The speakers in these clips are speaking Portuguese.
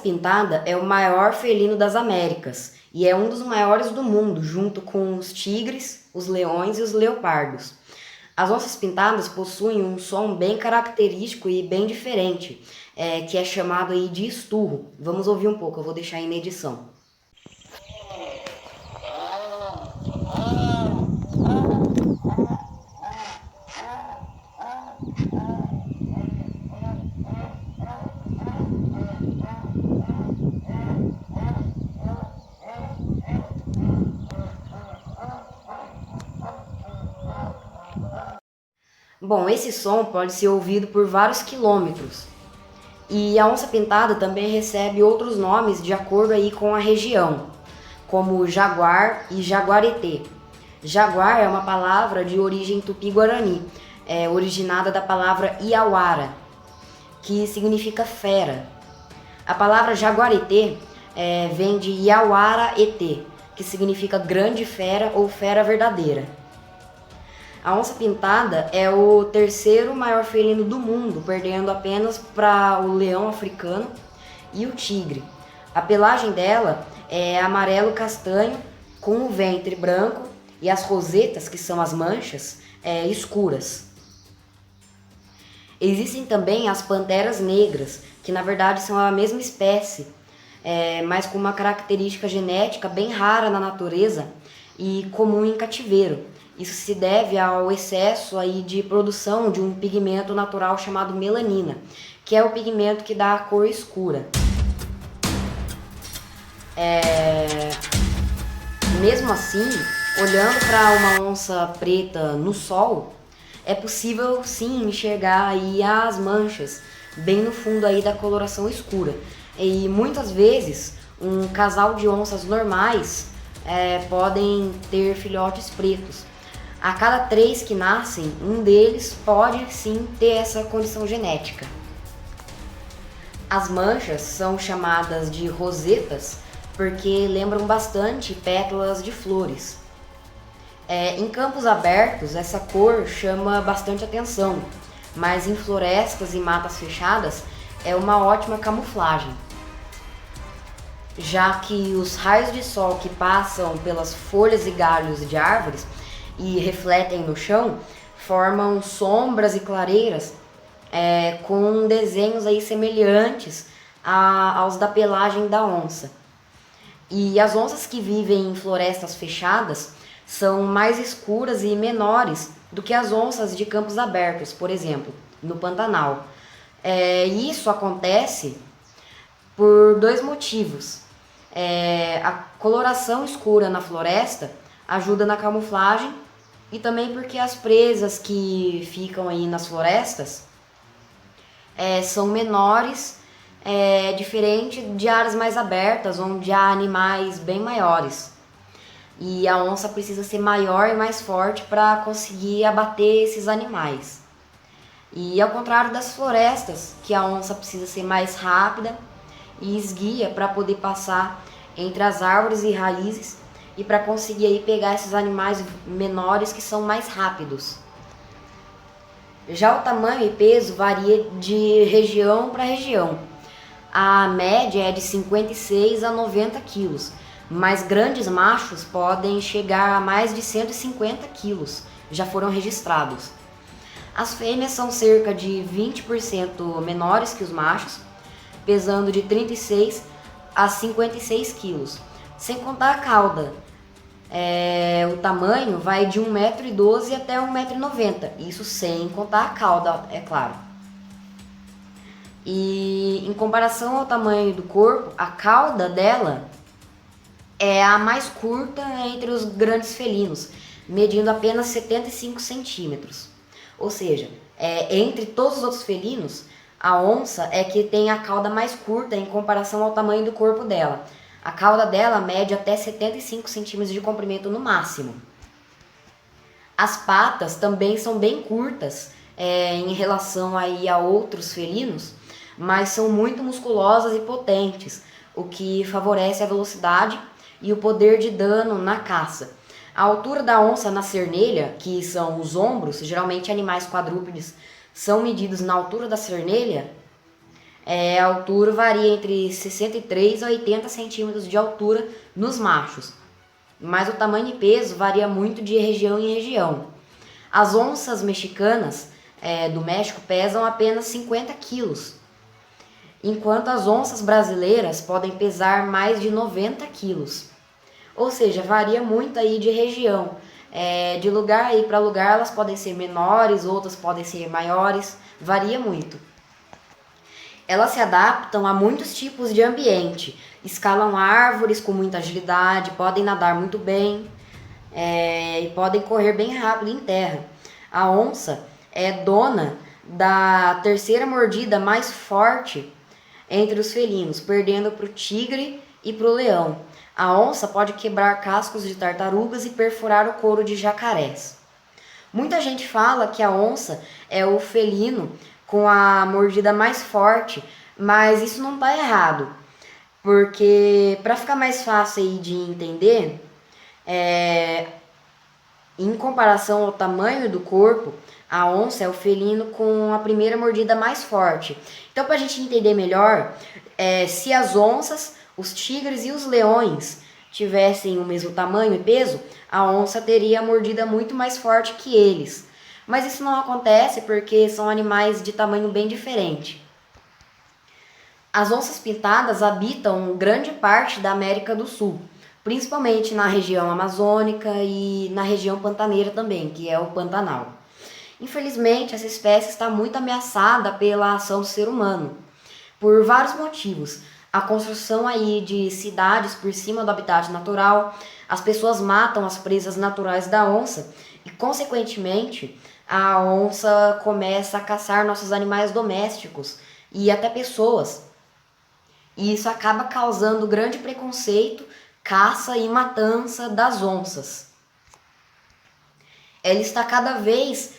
onça-pintada é o maior felino das Américas e é um dos maiores do mundo, junto com os tigres, os leões e os leopardos. As onças-pintadas possuem um som bem característico e bem diferente, que é chamado aí de esturro. Vamos ouvir um pouco, eu vou deixar aí na edição. Bom, esse som pode ser ouvido por vários quilômetros. E a onça-pintada também recebe outros nomes de acordo aí com a região, como jaguar e jaguareté. Jaguar é uma palavra de origem tupi-guarani, originada da palavra iauara, que significa fera. A palavra jaguareté vem de iauara-etê, que significa grande fera ou fera verdadeira. A onça-pintada é o terceiro maior felino do mundo, perdendo apenas para o leão africano e o tigre. A pelagem dela é amarelo-castanho, com o ventre branco e as rosetas, que são as manchas, escuras. Existem também as panteras negras, que na verdade são a mesma espécie, mas com uma característica genética bem rara na natureza e comum em cativeiro. Isso se deve ao excesso aí de produção de um pigmento natural chamado melanina, que é o pigmento que dá a cor escura. Mesmo assim, olhando para uma onça preta no sol, é possível sim enxergar aí as manchas bem no fundo aí da coloração escura. E muitas vezes um casal de onças normais podem ter filhotes pretos. A cada 3 que nascem, um deles pode sim ter essa condição genética. As manchas são chamadas de rosetas porque lembram bastante pétalas de flores. Em campos abertos, essa cor chama bastante atenção, mas em florestas e matas fechadas é uma ótima camuflagem, já que os raios de sol que passam pelas folhas e galhos de árvores e refletem no chão, formam sombras e clareiras com desenhos aí semelhantes aos da pelagem da onça. E as onças que vivem em florestas fechadas são mais escuras e menores do que as onças de campos abertos, por exemplo, no Pantanal. Isso acontece por 2 motivos. A coloração escura na floresta ajuda na camuflagem e também porque as presas que ficam aí nas florestas são menores, diferente de áreas mais abertas, onde há animais bem maiores. E a onça precisa ser maior e mais forte para conseguir abater esses animais. E ao contrário das florestas, que a onça precisa ser mais rápida e esguia para poder passar entre as árvores e raízes e para conseguir aí pegar esses animais menores que são mais rápidos. Já o tamanho e peso varia de região para região. A média é de 56 a 90 quilos, mas grandes machos podem chegar a mais de 150 quilos, já foram registrados. As fêmeas são cerca de 20% menores que os machos, pesando de 36 a 56 quilos, sem contar a cauda. O tamanho vai de 1,12 m até 1,90 m, isso sem contar a cauda, é claro. E em comparação ao tamanho do corpo, a cauda dela é a mais curta entre os grandes felinos, medindo apenas 75 centímetros. Ou seja, entre todos os outros felinos, a onça é que tem a cauda mais curta em comparação ao tamanho do corpo dela. A cauda dela mede até 75 centímetros de comprimento no máximo. As patas também são bem curtas em relação aí a outros felinos, mas são muito musculosas e potentes, o que favorece a velocidade e o poder de dano na caça. A altura da onça na cernelha, que são os ombros, geralmente animais quadrúpedes, são medidos na altura da cernelha, a altura varia entre 63 a 80 centímetros de altura nos machos, mas o tamanho e peso varia muito de região em região. As onças mexicanas do México pesam apenas 50 quilos, enquanto as onças brasileiras podem pesar mais de 90 quilos. Ou seja, varia muito aí de região. De lugar aí para lugar elas podem ser menores, outras podem ser maiores, varia muito. Elas se adaptam a muitos tipos de ambiente, escalam árvores com muita agilidade, podem nadar muito bem e podem correr bem rápido em terra. A onça é dona da terceira mordida mais forte entre os felinos, perdendo para o tigre e para o leão. A onça pode quebrar cascos de tartarugas e perfurar o couro de jacarés. Muita gente fala que a onça é o felino com a mordida mais forte, mas isso não está errado, porque para ficar mais fácil aí de entender, em comparação ao tamanho do corpo, a onça é o felino com a primeira mordida mais forte. Então, para a gente entender melhor, se as onças, os tigres e os leões tivessem o mesmo tamanho e peso, a onça teria a mordida muito mais forte que eles. Mas isso não acontece porque são animais de tamanho bem diferente. As onças pintadas habitam grande parte da América do Sul, principalmente na região amazônica e na região pantaneira também, que é o Pantanal. Infelizmente, essa espécie está muito ameaçada pela ação do ser humano, por vários motivos. A construção aí de cidades por cima do habitat natural, as pessoas matam as presas naturais da onça e, consequentemente, a onça começa a caçar nossos animais domésticos e até pessoas. E isso acaba causando grande preconceito, caça e matança das onças. Ela está cada vez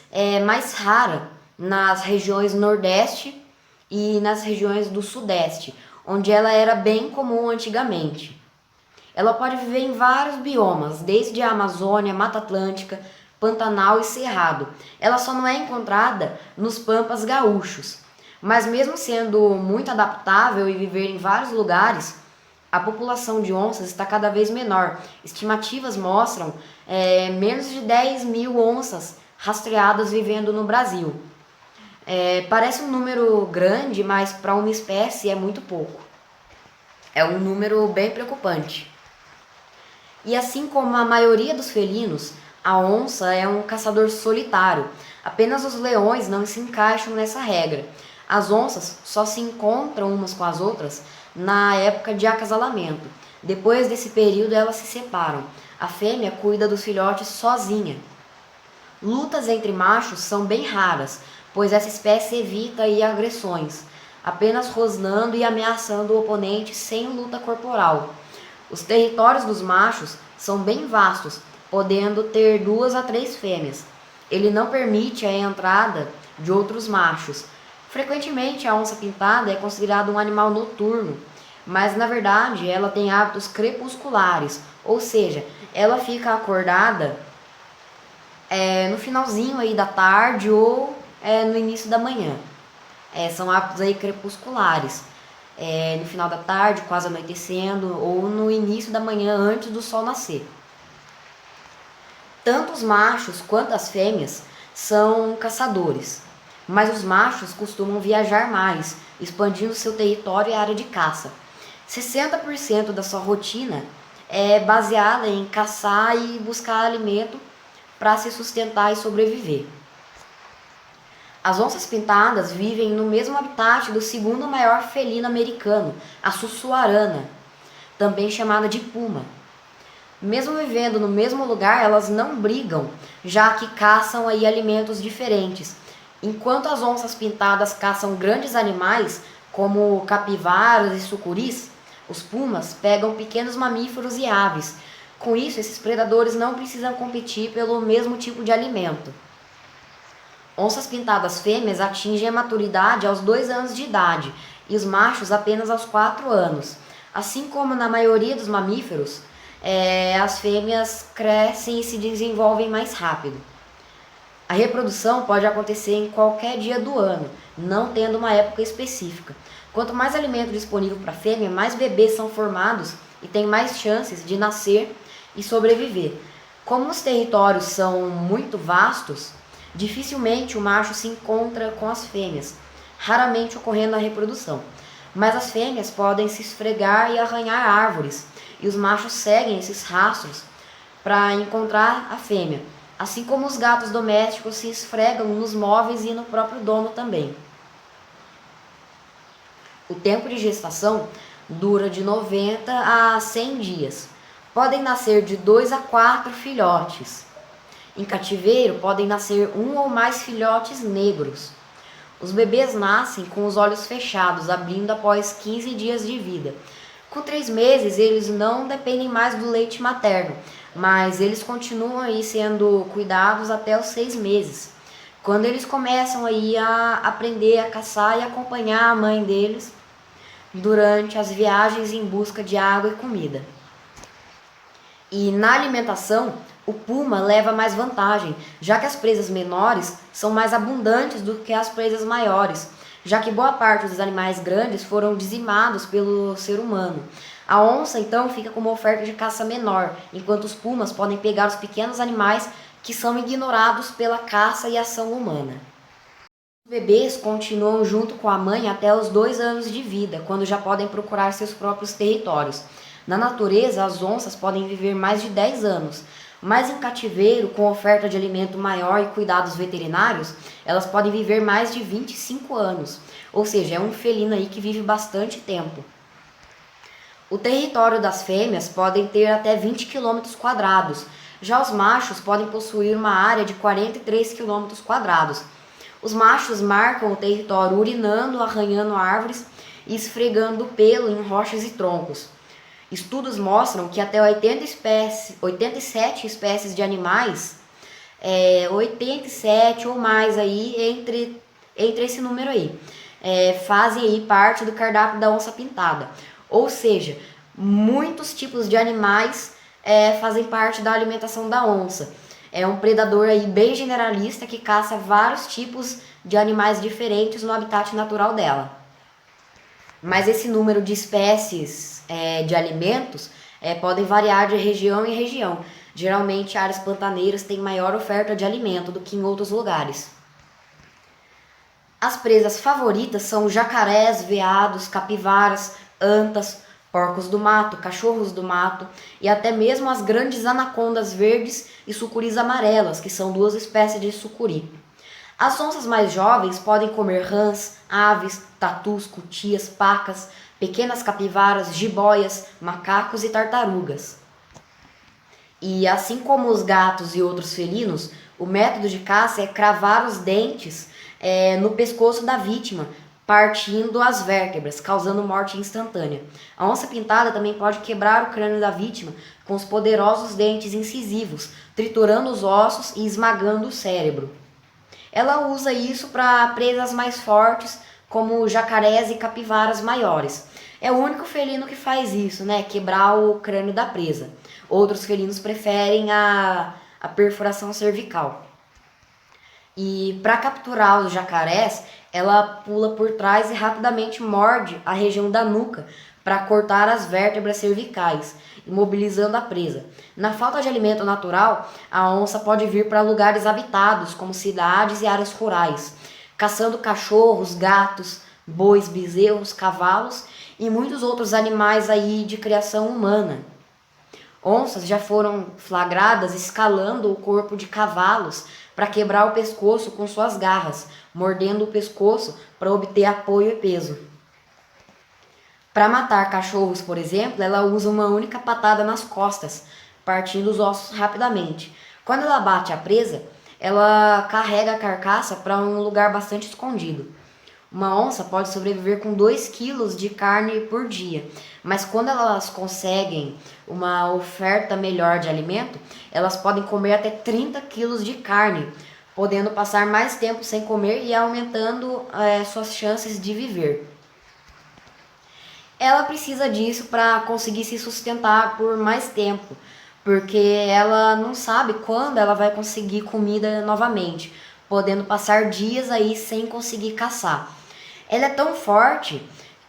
mais rara nas regiões Nordeste e nas regiões do Sudeste, onde ela era bem comum antigamente. Ela pode viver em vários biomas, desde a Amazônia, Mata Atlântica, Pantanal e Cerrado. Ela só não é encontrada nos pampas gaúchos. Mas mesmo sendo muito adaptável e viver em vários lugares, a população de onças está cada vez menor. Estimativas mostram menos de 10 mil onças rastreadas vivendo no Brasil. Parece um número grande, mas para uma espécie é muito pouco. É um número bem preocupante. E assim como a maioria dos felinos, a onça é um caçador solitário. Apenas os leões não se encaixam nessa regra. As onças só se encontram umas com as outras na época de acasalamento. Depois desse período, elas se separam. A fêmea cuida dos filhotes sozinha. Lutas entre machos são bem raras, pois essa espécie evita agressões, apenas rosnando e ameaçando o oponente sem luta corporal. Os territórios dos machos são bem vastos, podendo ter 2 a 3 fêmeas. Ele não permite a entrada de outros machos. Frequentemente, a onça pintada é considerada um animal noturno, mas na verdade ela tem hábitos crepusculares, ou seja, ela fica acordada no finalzinho aí da tarde ou no início da manhã. São hábitos aí crepusculares, no final da tarde, quase anoitecendo, ou no início da manhã, antes do sol nascer. Tanto os machos quanto as fêmeas são caçadores, mas os machos costumam viajar mais, expandindo seu território e área de caça. 60% da sua rotina é baseada em caçar e buscar alimento para se sustentar e sobreviver. As onças pintadas vivem no mesmo habitat do segundo maior felino americano, a sussuarana, também chamada de puma. Mesmo vivendo no mesmo lugar, elas não brigam, já que caçam aí alimentos diferentes. Enquanto as onças pintadas caçam grandes animais, como capivaras e sucuris, os pumas pegam pequenos mamíferos e aves. Com isso, esses predadores não precisam competir pelo mesmo tipo de alimento. Onças pintadas fêmeas atingem a maturidade aos 2 anos de idade e os machos apenas aos 4 anos. Assim como na maioria dos mamíferos, as fêmeas crescem e se desenvolvem mais rápido. A reprodução pode acontecer em qualquer dia do ano, não tendo uma época específica. Quanto mais alimento disponível para a fêmea, mais bebês são formados e tem mais chances de nascer e sobreviver. Como os territórios são muito vastos, dificilmente o macho se encontra com as fêmeas, raramente ocorrendo a reprodução. Mas as fêmeas podem se esfregar e arranhar árvores, e os machos seguem esses rastros para encontrar a fêmea, assim como os gatos domésticos se esfregam nos móveis e no próprio dono também. O tempo de gestação dura de 90 a 100 dias. Podem nascer de 2 a 4 filhotes. Em cativeiro, podem nascer um ou mais filhotes negros. Os bebês nascem com os olhos fechados, abrindo após 15 dias de vida. Com 3 meses, eles não dependem mais do leite materno, mas eles continuam aí sendo cuidados até os 6 meses, quando eles começam aí a aprender a caçar e acompanhar a mãe deles durante as viagens em busca de água e comida. E na alimentação, o puma leva mais vantagem, já que as presas menores são mais abundantes do que as presas maiores, já que boa parte dos animais grandes foram dizimados pelo ser humano. A onça, então, fica com uma oferta de caça menor, enquanto os pumas podem pegar os pequenos animais que são ignorados pela caça e ação humana. Os bebês continuam junto com a mãe até os 2 anos de vida, quando já podem procurar seus próprios territórios. Na natureza, as onças podem viver mais de 10 anos, mas em cativeiro, com oferta de alimento maior e cuidados veterinários, elas podem viver mais de 25 anos. Ou seja, é um felino aí que vive bastante tempo. O território das fêmeas podem ter até 20 km², já os machos podem possuir uma área de 43 km². Os machos marcam o território urinando, arranhando árvores e esfregando pelo em rochas e troncos. Estudos mostram que até 87 espécies de animais, 87 ou mais aí, entre esse número aí, fazem aí parte do cardápio da onça pintada. Ou seja, muitos tipos de animais fazem parte da alimentação da onça. É um predador aí bem generalista que caça vários tipos de animais diferentes no habitat natural dela. Mas esse número de espécies de alimentos podem variar de região em região. Geralmente, áreas pantaneiras têm maior oferta de alimento do que em outros lugares. As presas favoritas são jacarés, veados, capivaras, antas, porcos do mato, cachorros do mato e até mesmo as grandes anacondas verdes e sucuris amarelas, que são 2 espécies de sucuri. As onças mais jovens podem comer rãs, aves, tatus, cutias, pacas, pequenas capivaras, jiboias, macacos e tartarugas. E assim como os gatos e outros felinos, o método de caça é cravar os dentes no pescoço da vítima, partindo as vértebras, causando morte instantânea. A onça pintada também pode quebrar o crânio da vítima com os poderosos dentes incisivos, triturando os ossos e esmagando o cérebro. Ela usa isso para presas mais fortes, como jacarés e capivaras maiores. É o único felino que faz isso, né? Quebrar o crânio da presa. Outros felinos preferem a perfuração cervical. E para capturar os jacarés, ela pula por trás e rapidamente morde a região da nuca para cortar as vértebras cervicais, imobilizando a presa. Na falta de alimento natural, a onça pode vir para lugares habitados, como cidades e áreas rurais, caçando cachorros, gatos, bois, bezerros, cavalos e muitos outros animais aí de criação humana. Onças já foram flagradas escalando o corpo de cavalos para quebrar o pescoço com suas garras, mordendo o pescoço para obter apoio e peso. Para matar cachorros, por exemplo, ela usa uma única patada nas costas, partindo os ossos rapidamente. Quando ela bate a presa, ela carrega a carcaça para um lugar bastante escondido. Uma onça pode sobreviver com 2 quilos de carne por dia, mas quando elas conseguem uma oferta melhor de alimento, elas podem comer até 30 quilos de carne, podendo passar mais tempo sem comer e aumentando suas chances de viver. Ela precisa disso para conseguir se sustentar por mais tempo, porque ela não sabe quando ela vai conseguir comida novamente, podendo passar dias aí sem conseguir caçar. Ela é tão forte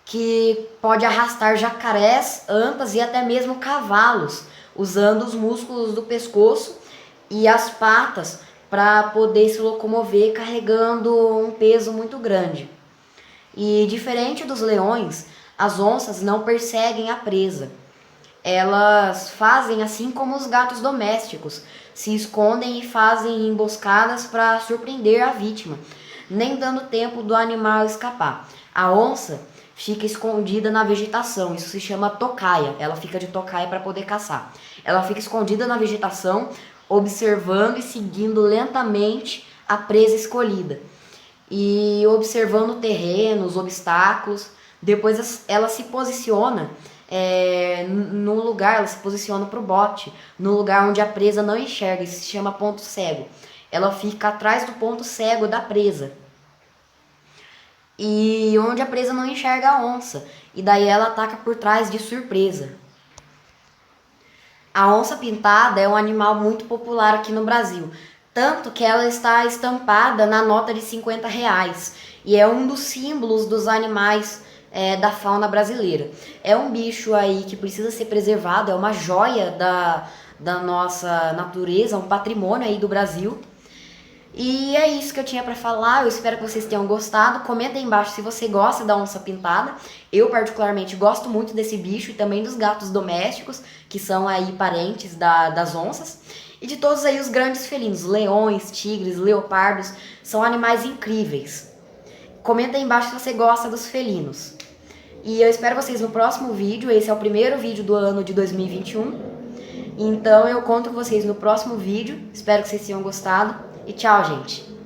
que pode arrastar jacarés, antas e até mesmo cavalos, usando os músculos do pescoço e as patas para poder se locomover carregando um peso muito grande. E diferente dos leões, as onças não perseguem a presa. Elas fazem assim como os gatos domésticos, se escondem e fazem emboscadas para surpreender a vítima, nem dando tempo do animal escapar. A onça fica escondida na vegetação, isso se chama tocaia, ela fica de tocaia para poder caçar. Ela fica escondida na vegetação, observando e seguindo lentamente a presa escolhida. E observando o terreno, os obstáculos. Depois ela se posiciona no lugar, ela se posiciona para o bote, no lugar onde a presa não enxerga, isso se chama ponto cego. Ela fica atrás do ponto cego da presa. E onde a presa não enxerga a onça. E daí ela ataca por trás de surpresa. A onça pintada é um animal muito popular aqui no Brasil. Tanto que ela está estampada na nota de R$50. E é um dos símbolos dos animais da fauna brasileira. É um bicho aí que precisa ser preservado, é uma joia da nossa natureza, um patrimônio aí do Brasil. E é isso que eu tinha para falar, eu espero que vocês tenham gostado. Comenta aí embaixo se você gosta da onça pintada. Eu particularmente gosto muito desse bicho e também dos gatos domésticos, que são aí parentes das onças. E de todos aí os grandes felinos, leões, tigres, leopardos, são animais incríveis. Comenta aí embaixo se você gosta dos felinos. E eu espero vocês no próximo vídeo, esse é o primeiro vídeo do ano de 2021. Então eu conto com vocês no próximo vídeo, espero que vocês tenham gostado. E tchau, gente!